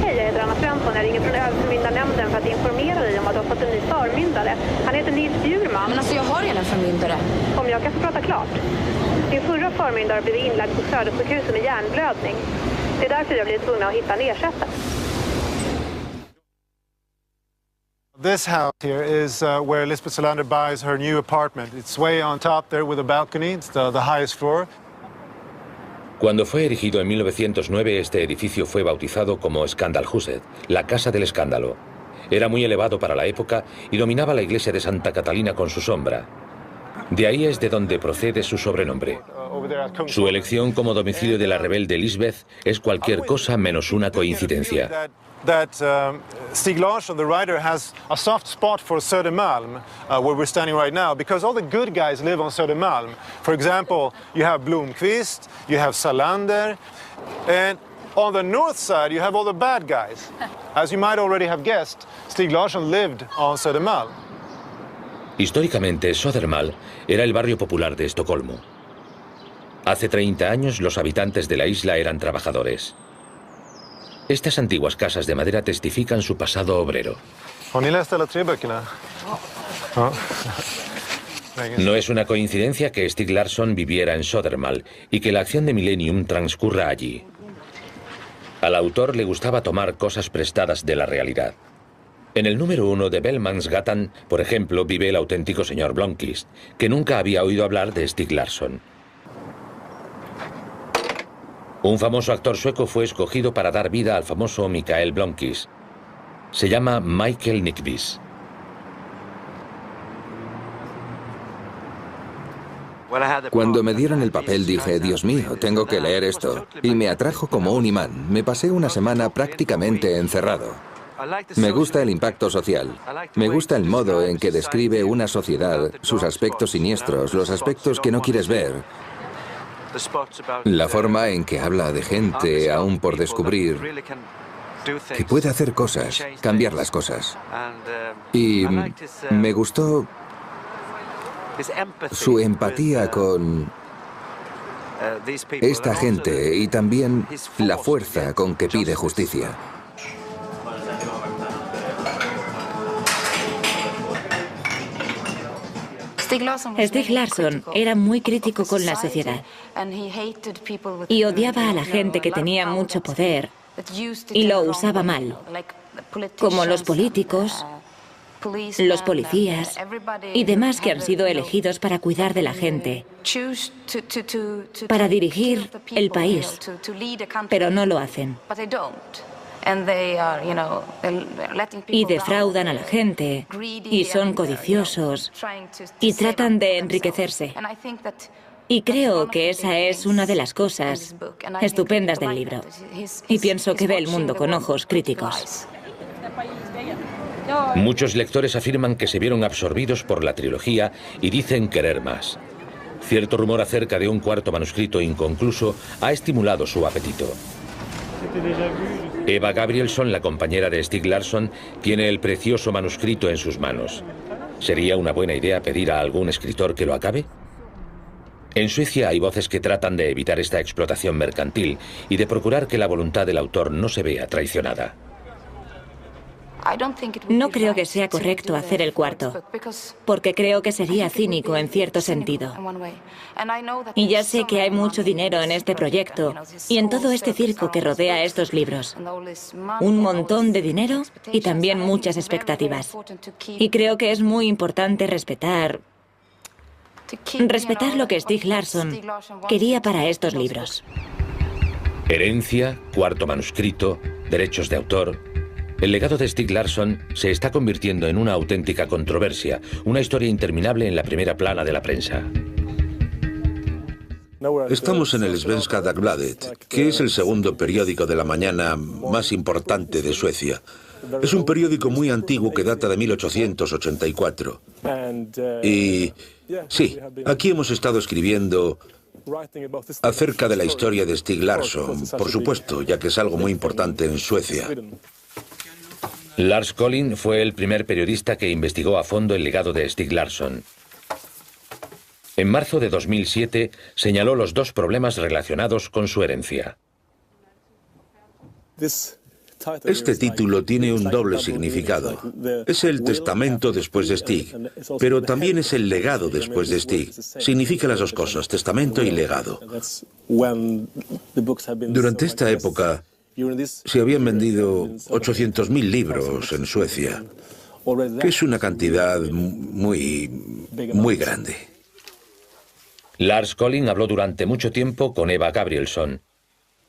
Hej, jag heter Anna Svensson. Jag ringer från överförmyndarnämnden för att informera dig om att du har fått en ny förmyndare. Han heter Nils Bjurman. Men alltså, jag har redan förmyndare. Om jag kan få prata klart. Din förra förmyndare blev inlagd på Södersjukhuset med hjärnblödning. Det är därför jag blivit tvungen att hitta en ersättare. This house here is where Lisbeth Salander buys her new apartment. It's way on top there with a balcony. It's the highest floor. Cuando fue erigido en 1909, este edificio fue bautizado como Skandalhuset, la Casa del Escándalo. Era muy elevado para la época y dominaba la iglesia de Santa Catalina con su sombra. De ahí es de donde procede su sobrenombre. Su elección como domicilio de la rebelde Lisbeth es cualquier cosa menos una coincidencia. Stieg Larsson, the writer, has a soft spot for Södermalm, where we're standing right now, because all the good guys live on Södermalm. For example, you have Blomqvist, you have Salander, and on the north side you have all the bad guys. As you might already have guessed, Stieg Larsson lived on Södermalm. Históricamente, Södermalm era el barrio popular de Estocolmo. Hace 30 años los habitantes de la isla eran trabajadores. Estas antiguas casas de madera testifican su pasado obrero. No es una coincidencia que Stieg Larsson viviera en Södermalm y que la acción de Millennium transcurra allí. Al autor le gustaba tomar cosas prestadas de la realidad. En el número 1 de Bellmansgatan, por ejemplo, vive el auténtico señor Blomqvist, que nunca había oído hablar de Stieg Larsson. Un famoso actor sueco fue escogido para dar vida al famoso Mikael Blomqvist. Se llama Michael Nyqvist. Cuando me dieron el papel dije, Dios mío, tengo que leer esto. Y me atrajo como un imán. Me pasé una semana prácticamente encerrado. Me gusta el impacto social. Me gusta el modo en que describe una sociedad, sus aspectos siniestros, los aspectos que no quieres ver. La forma en que habla de gente aún por descubrir, que puede hacer cosas, cambiar las cosas. Y me gustó su empatía con esta gente y también la fuerza con que pide justicia. Stieg Larsson era muy crítico con la sociedad y odiaba a la gente que tenía mucho poder y lo usaba mal, como los políticos, los policías y demás que han sido elegidos para cuidar de la gente, para dirigir el país, pero no lo hacen. Y defraudan a la gente, y son codiciosos, y tratan de enriquecerse. Y creo que esa es una de las cosas estupendas del libro. Y pienso que ve el mundo con ojos críticos. Muchos lectores afirman que se vieron absorbidos por la trilogía y dicen querer más. Cierto rumor acerca de un cuarto manuscrito inconcluso ha estimulado su apetito. Eva Gabrielsson, la compañera de Stieg Larsson, tiene el precioso manuscrito en sus manos. ¿Sería una buena idea pedir a algún escritor que lo acabe? En Suecia hay voces que tratan de evitar esta explotación mercantil y de procurar que la voluntad del autor no se vea traicionada. No creo que sea correcto hacer el cuarto, porque creo que sería cínico en cierto sentido. Y ya sé que hay mucho dinero en este proyecto y en todo este circo que rodea estos libros. Un montón de dinero y también muchas expectativas. Y creo que es muy importante respetar lo que Stieg Larsson quería para estos libros. Herencia, cuarto manuscrito, derechos de autor. El legado de Stieg Larsson se está convirtiendo en una auténtica controversia, una historia interminable en la primera plana de la prensa. Estamos en el Svenska Dagbladet, que es el segundo periódico de la mañana más importante de Suecia. Es un periódico muy antiguo que data de 1884. Y sí, aquí hemos estado escribiendo acerca de la historia de Stieg Larsson, por supuesto, ya que es algo muy importante en Suecia. Lars Collin fue el primer periodista que investigó a fondo el legado de Stieg Larsson. En marzo de 2007 señaló los dos problemas relacionados con su herencia. Este título tiene un doble significado. Es el testamento después de Stieg, pero también es el legado después de Stieg. Significa las dos cosas, testamento y legado. Durante esta época se habían vendido 800.000 libros en Suecia, que es una cantidad muy grande. Lars Collin habló durante mucho tiempo con Eva Gabrielsson.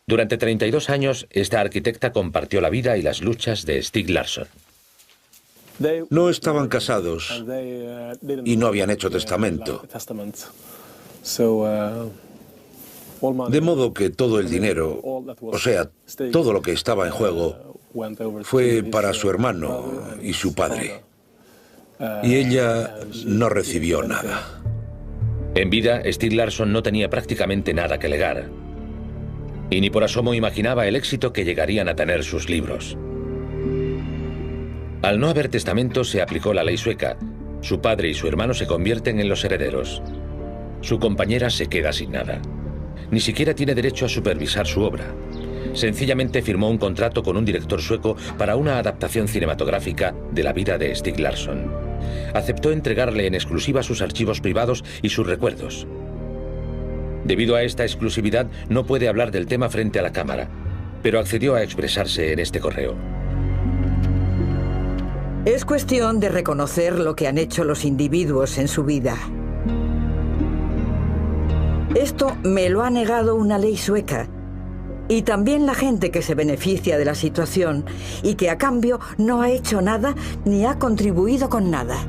Durante 32 años, esta arquitecta compartió la vida y las luchas de Stieg Larsson. No estaban casados y no habían hecho testamento. De modo que todo el dinero, o sea, todo lo que estaba en juego, fue para su hermano y su padre. Y ella no recibió nada. En vida, Stieg Larsson no tenía prácticamente nada que legar. Y ni por asomo imaginaba el éxito que llegarían a tener sus libros. Al no haber testamento, se aplicó la ley sueca. Su padre y su hermano se convierten en los herederos. Su compañera se queda sin nada. Ni siquiera tiene derecho a supervisar su obra. Sencillamente firmó un contrato con un director sueco para una adaptación cinematográfica de la vida de Stieg Larsson. Aceptó entregarle en exclusiva sus archivos privados y sus recuerdos. Debido a esta exclusividad, no puede hablar del tema frente a la cámara, pero accedió a expresarse en este correo. Es cuestión de reconocer lo que han hecho los individuos en su vida. Esto me lo ha negado una ley sueca. Y también la gente que se beneficia de la situación y que a cambio no ha hecho nada ni ha contribuido con nada.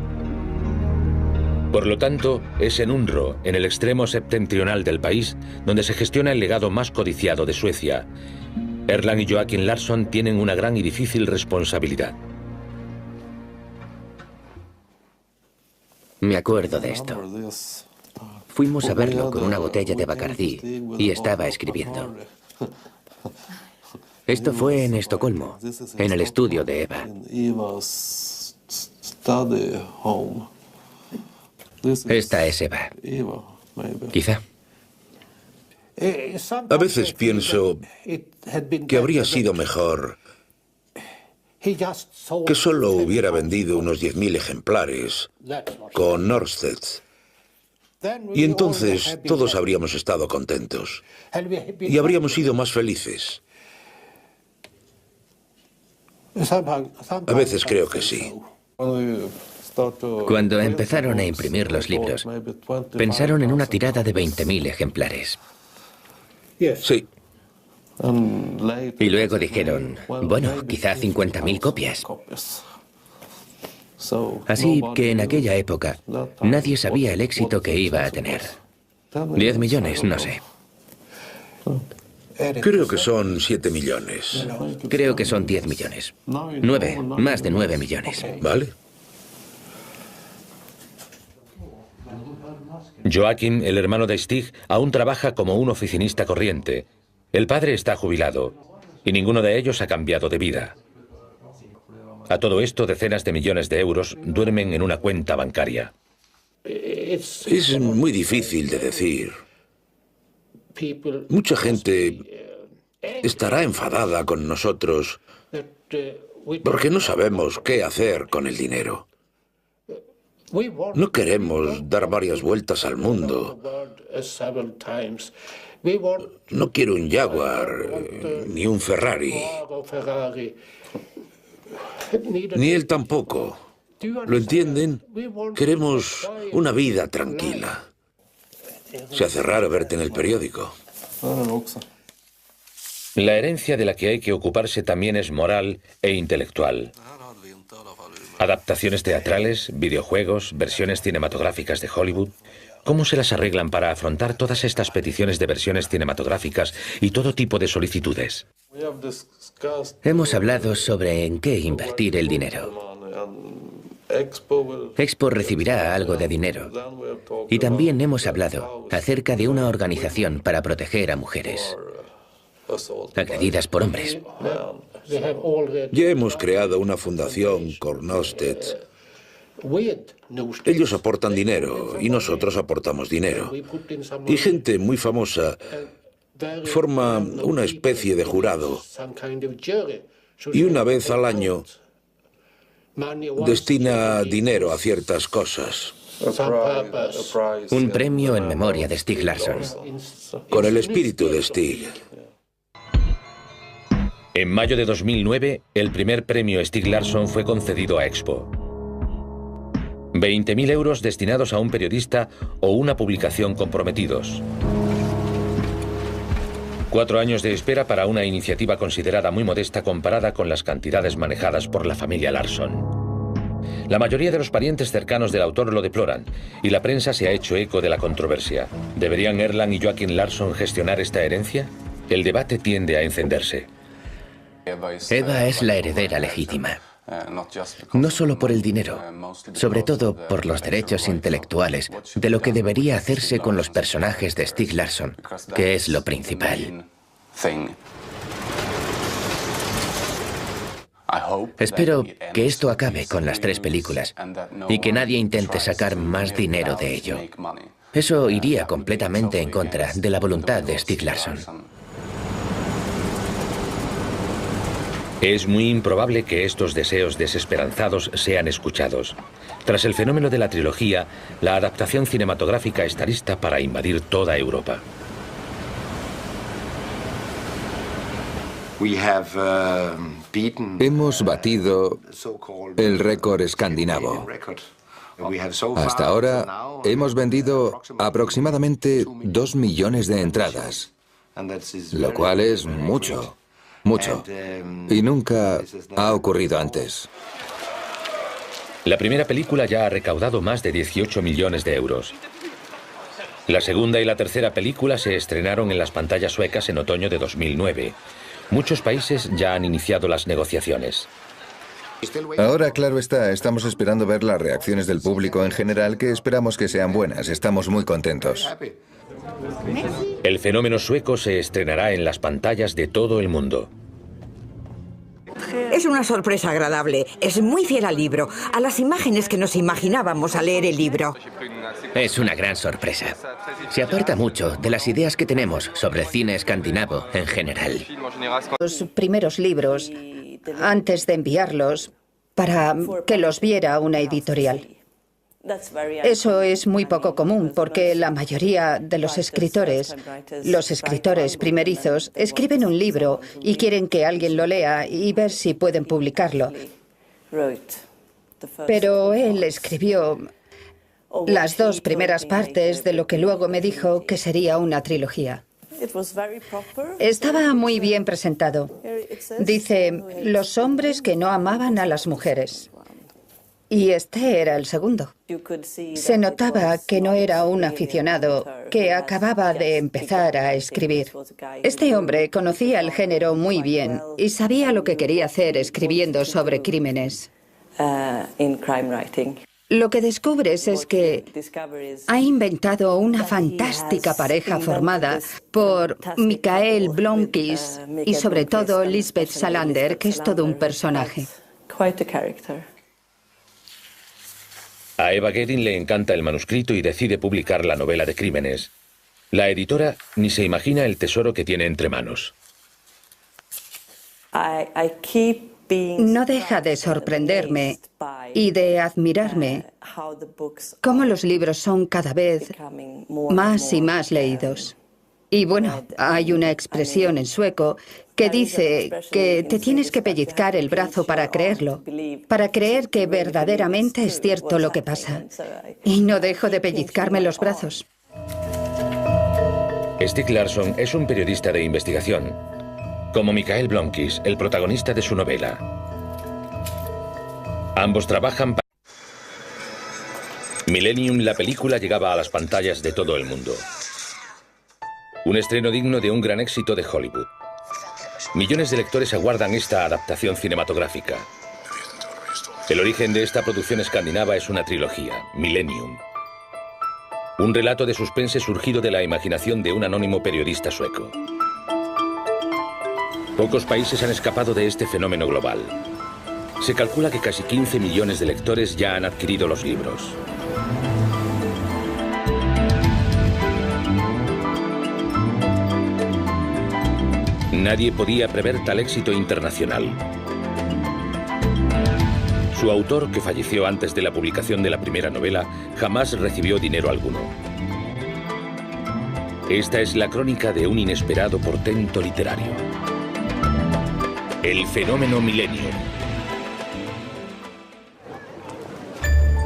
Por lo tanto, es en Unro, en el extremo septentrional del país, donde se gestiona el legado más codiciado de Suecia. Erland y Joakim Larsson tienen una gran y difícil responsabilidad. Me acuerdo de esto. Fuimos a verlo con una botella de Bacardí y estaba escribiendo. Esto fue en Estocolmo, en el estudio de Eva. Esta es Eva. Quizá. A veces pienso que habría sido mejor que solo hubiera vendido unos 10.000 ejemplares con Norstedts. Y entonces todos habríamos estado contentos y habríamos sido más felices. A veces creo que sí. Cuando empezaron a imprimir los libros, pensaron en una tirada de 20.000 ejemplares. Sí. Y luego dijeron, bueno, quizá 50.000 copias. Así que en aquella época nadie sabía el éxito que iba a tener. 10 millones, no sé. Creo que son 7 millones. Creo que son 10 millones. 9, más de 9 millones. ¿Vale? Joachim, el hermano de Stig, aún trabaja como un oficinista corriente. El padre está jubilado y ninguno de ellos ha cambiado de vida. A todo esto, decenas de millones de euros duermen en una cuenta bancaria. Es muy difícil de decir. Mucha gente estará enfadada con nosotros porque no sabemos qué hacer con el dinero. No queremos dar varias vueltas al mundo. No quiero un Jaguar, ni un Ferrari. Ni él tampoco. ¿Lo entienden? Queremos una vida tranquila. Se hace raro verte en el periódico. La herencia de la que hay que ocuparse también es moral e intelectual. Adaptaciones teatrales, videojuegos, versiones cinematográficas de Hollywood. ¿Cómo se las arreglan para afrontar todas estas peticiones de versiones cinematográficas y todo tipo de solicitudes? Hemos hablado sobre en qué invertir el dinero. Expo recibirá algo de dinero. Y también hemos hablado acerca de una organización para proteger a mujeres agredidas por hombres. Ya hemos creado una fundación, Cornostets. Ellos aportan dinero y nosotros aportamos dinero. Y gente muy famosa forma una especie de jurado. Y una vez al año destina dinero a ciertas cosas. Un premio en memoria de Stieg Larsson. Con el espíritu de Stig. En mayo de 2009, el primer premio Stieg Larsson fue concedido a Expo. 20.000 euros destinados a un periodista o una publicación comprometidos. 4 años de espera para una iniciativa considerada muy modesta comparada con las cantidades manejadas por la familia Larsson. La mayoría de los parientes cercanos del autor lo deploran y la prensa se ha hecho eco de la controversia. ¿Deberían Erland y Joachim Larsson gestionar esta herencia? El debate tiende a encenderse. Eva es la heredera legítima. No solo por el dinero, sobre todo por los derechos intelectuales de lo que debería hacerse con los personajes de Stieg Larsson, que es lo principal. Espero que esto acabe con las 3 películas y que nadie intente sacar más dinero de ello. Eso iría completamente en contra de la voluntad de Stieg Larsson. Es muy improbable que estos deseos desesperanzados sean escuchados. Tras el fenómeno de la trilogía, la adaptación cinematográfica está lista para invadir toda Europa. Hemos batido el récord escandinavo. Hasta ahora hemos vendido aproximadamente 2 millones de entradas, lo cual es mucho. Mucho. Y nunca ha ocurrido antes. La primera película ya ha recaudado más de 18 millones de euros. La segunda y la tercera película se estrenaron en las pantallas suecas en otoño de 2009. Muchos países ya han iniciado las negociaciones. Ahora, claro está, estamos esperando ver las reacciones del público en general, que esperamos que sean buenas. Estamos muy contentos. El fenómeno sueco se estrenará en las pantallas de todo el mundo. Es una sorpresa agradable. Es muy fiel al libro, a las imágenes que nos imaginábamos al leer el libro. Es una gran sorpresa. Se aparta mucho de las ideas que tenemos sobre el cine escandinavo en general. Los primeros libros, antes de enviarlos, para que los viera una editorial. Eso es muy poco común porque la mayoría de los escritores primerizos, escriben un libro y quieren que alguien lo lea y ver si pueden publicarlo. Pero él escribió las 2 primeras partes de lo que luego me dijo que sería una trilogía. Estaba muy bien presentado. Dice, los hombres que no amaban a las mujeres. Y este era el segundo. Se notaba que no era un aficionado que acababa de empezar a escribir. Este hombre conocía el género muy bien y sabía lo que quería hacer escribiendo sobre crímenes. lo que descubres es que ha inventado una fantástica pareja formada por Mikael Blomkvist y sobre todo Lisbeth Salander, que es todo un personaje. A Eva Guerin le encanta el manuscrito y decide publicar la novela de crímenes. La editora ni se imagina el tesoro que tiene entre manos. No deja de sorprenderme y de admirarme cómo los libros son cada vez más y más leídos. Y bueno, hay una expresión en sueco que dice que te tienes que pellizcar el brazo para creerlo, para creer que verdaderamente es cierto lo que pasa. Y no dejo de pellizcarme los brazos. Stieg Larsson es un periodista de investigación, como Mikael Blomkvist, el protagonista de su novela. Ambos trabajan para... Millennium, la película, llegaba a las pantallas de todo el mundo. Un estreno digno de un gran éxito de Hollywood. Millones de lectores aguardan esta adaptación cinematográfica. El origen de esta producción escandinava es una trilogía, Millennium. Un relato de suspense surgido de la imaginación de un anónimo periodista sueco. Pocos países han escapado de este fenómeno global. Se calcula que casi 15 millones de lectores ya han adquirido los libros. Nadie podía prever tal éxito internacional. Su autor, que falleció antes de la publicación de la primera novela, jamás recibió dinero alguno. Esta es la crónica de un inesperado portento literario. El fenómeno Millennium.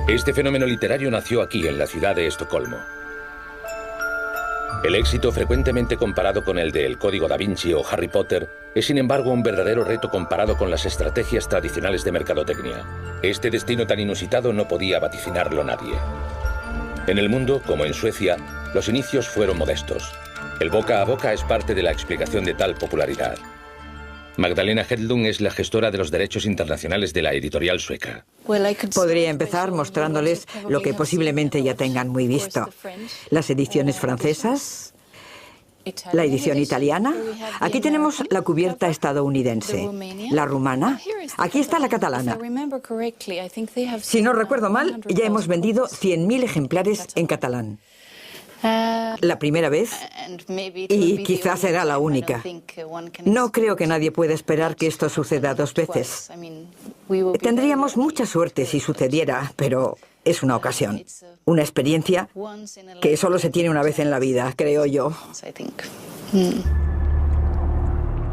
Este fenómeno literario nació aquí, en la ciudad de Estocolmo. El éxito, frecuentemente comparado con el de El Código da Vinci o Harry Potter, es sin embargo un verdadero reto comparado con las estrategias tradicionales de mercadotecnia. Este destino tan inusitado no podía vaticinarlo nadie. En el mundo, como en Suecia, los inicios fueron modestos. El boca a boca es parte de la explicación de tal popularidad. Magdalena Hedlund es la gestora de los derechos internacionales de la editorial sueca. Podría empezar mostrándoles lo que posiblemente ya tengan muy visto. Las ediciones francesas, la edición italiana. Aquí tenemos la cubierta estadounidense. La rumana. Aquí está la catalana. Si no recuerdo mal, ya hemos vendido 100.000 ejemplares en catalán. La primera vez, y quizás será la única. No creo que nadie pueda esperar que esto suceda dos veces. Tendríamos mucha suerte si sucediera, pero es una ocasión, una experiencia que solo se tiene una vez en la vida, creo yo.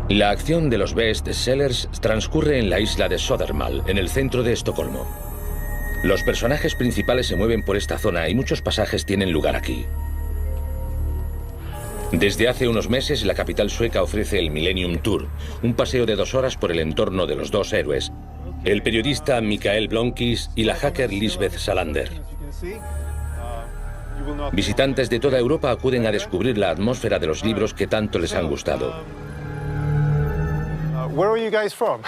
La acción de los bestsellers transcurre en la isla de Södermalm, en el centro de Estocolmo. Los personajes principales se mueven por esta zona y muchos pasajes tienen lugar aquí. Desde hace unos meses, la capital sueca ofrece el Millennium Tour, un paseo de 2 horas por el entorno de los dos héroes, el periodista Mikael Blomkvist y la hacker Lisbeth Salander. Visitantes de toda Europa acuden a descubrir la atmósfera de los libros que tanto les han gustado. Where are you guys from?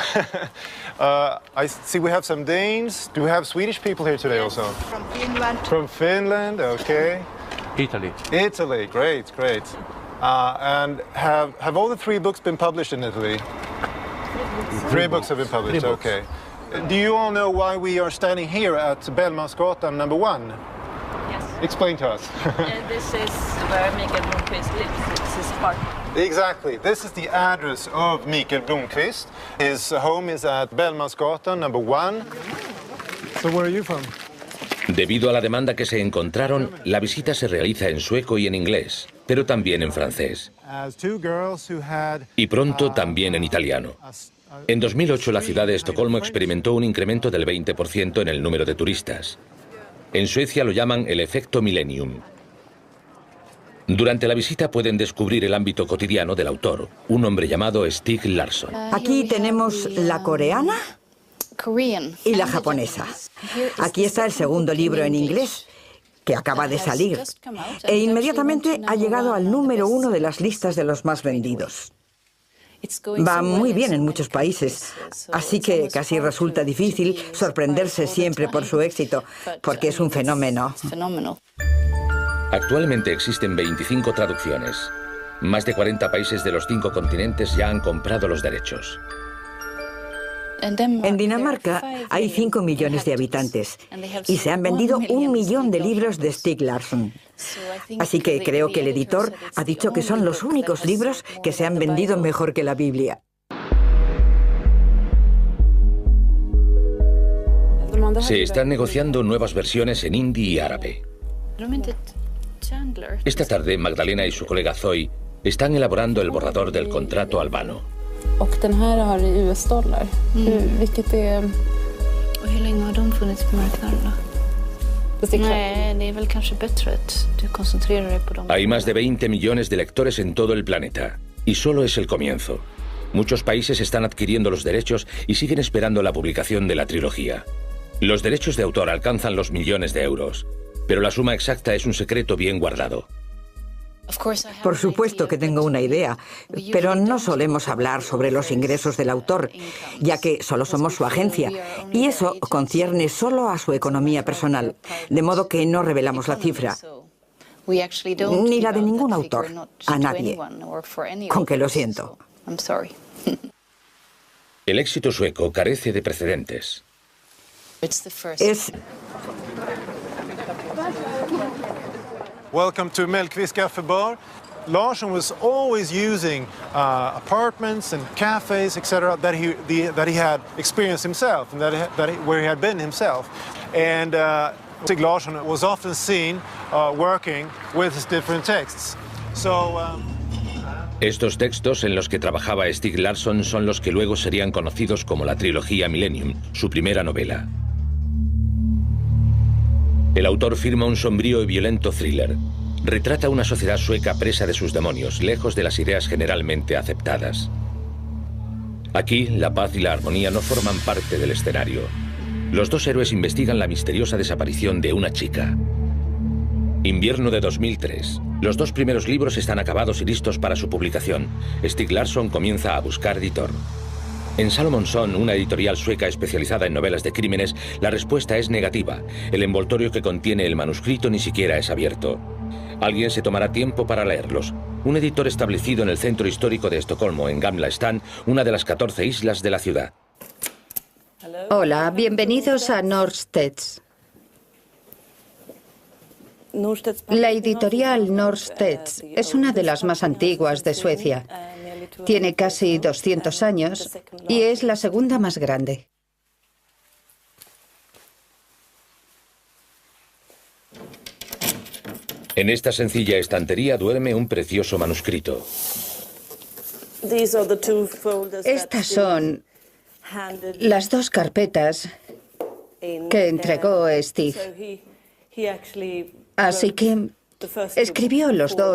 I see we have some Danes. Do we have Swedish people here today also? From Finland. From Finland, okay. Italy. Italy, great, great. And have all the 3 books been published in Italy? 3 books have been published, okay. Do you all know why we are standing here at Bellmansgatan number 1? Yes. Explain to us. This is where Mikael Blomkvist lives. It's his apartment. Exactly. This is the address of Mikael Blomkvist. His home is at Bellmansgatan number 1. So where are you from? Debido a la demanda que se encontraron, la visita se realiza en sueco y en inglés, pero también en francés. Y pronto también en italiano. En 2008 la ciudad de Estocolmo experimentó un incremento del 20% en el número de turistas. En Suecia lo llaman el efecto Millennium. Durante la visita pueden descubrir el ámbito cotidiano del autor, un hombre llamado Stieg Larsson. Aquí tenemos la coreana y la japonesa. Aquí está el segundo libro en inglés, que acaba de salir, e inmediatamente ha llegado al número 1 de las listas de los más vendidos. Va muy bien en muchos países, así que casi resulta difícil sorprenderse siempre por su éxito, porque es un fenómeno. Actualmente existen 25 traducciones. Más de 40 países de los 5 continentes ya han comprado los derechos. En Dinamarca hay 5 millones de habitantes y se han vendido 1 millón de libros de Stieg Larsson. Así que creo que el editor ha dicho que son los únicos libros que se han vendido mejor que la Biblia. Se están negociando nuevas versiones en hindi y árabe. Esta tarde, Magdalena y su colega Zoe están elaborando el borrador del contrato albano. Och den här har i US-dollar, vilket är... Och hur länge har de funnits på marknaden då? Nej, det är väl kanske bättre att du koncentrerar dig på dem. Hay más de 20 millones de lectores en todo el planeta, y solo es el comienzo. Muchos países están adquiriendo los derechos y siguen esperando la publicación de la trilogía. Los derechos de autor alcanzan los millones de euros, pero la suma exacta es un secreto bien guardado. Por supuesto que tengo una idea, pero no solemos hablar sobre los ingresos del autor, ya que solo somos su agencia, y eso concierne solo a su economía personal, de modo que no revelamos la cifra, ni la de ningún autor, a nadie, con que lo siento. El éxito sueco carece de precedentes. Welcome to Mellqvist Cafe Bar. Larsson was always using apartments and cafes, etc., that he had experienced himself and where he had been himself. And Stieg Larsson was often seen working with his different texts. Estos textos en los que trabajaba Stieg Larsson son los que luego serían conocidos como la trilogía Millennium, su primera novela. El autor firma un sombrío y violento thriller. Retrata una sociedad sueca presa de sus demonios, lejos de las ideas generalmente aceptadas. Aquí, la paz y la armonía no forman parte del escenario. Los dos héroes investigan la misteriosa desaparición de una chica. Invierno de 2003. Los 2 primeros libros están acabados y listos para su publicación. Stieg Larsson comienza a buscar editor. En Salomonsson, una editorial sueca especializada en novelas de crímenes, la respuesta es negativa. El envoltorio que contiene el manuscrito ni siquiera es abierto. Alguien se tomará tiempo para leerlos. Un editor establecido en el centro histórico de Estocolmo, en Gamla Stan, una de las 14 islas de la ciudad. Hola, bienvenidos a Norstedts. La editorial Norstedts es una de las más antiguas de Suecia. Tiene casi 200 años y es la segunda más grande. En esta sencilla estantería duerme un precioso manuscrito. Estas son las 2 carpetas que entregó Stieg. Así que escribió los 2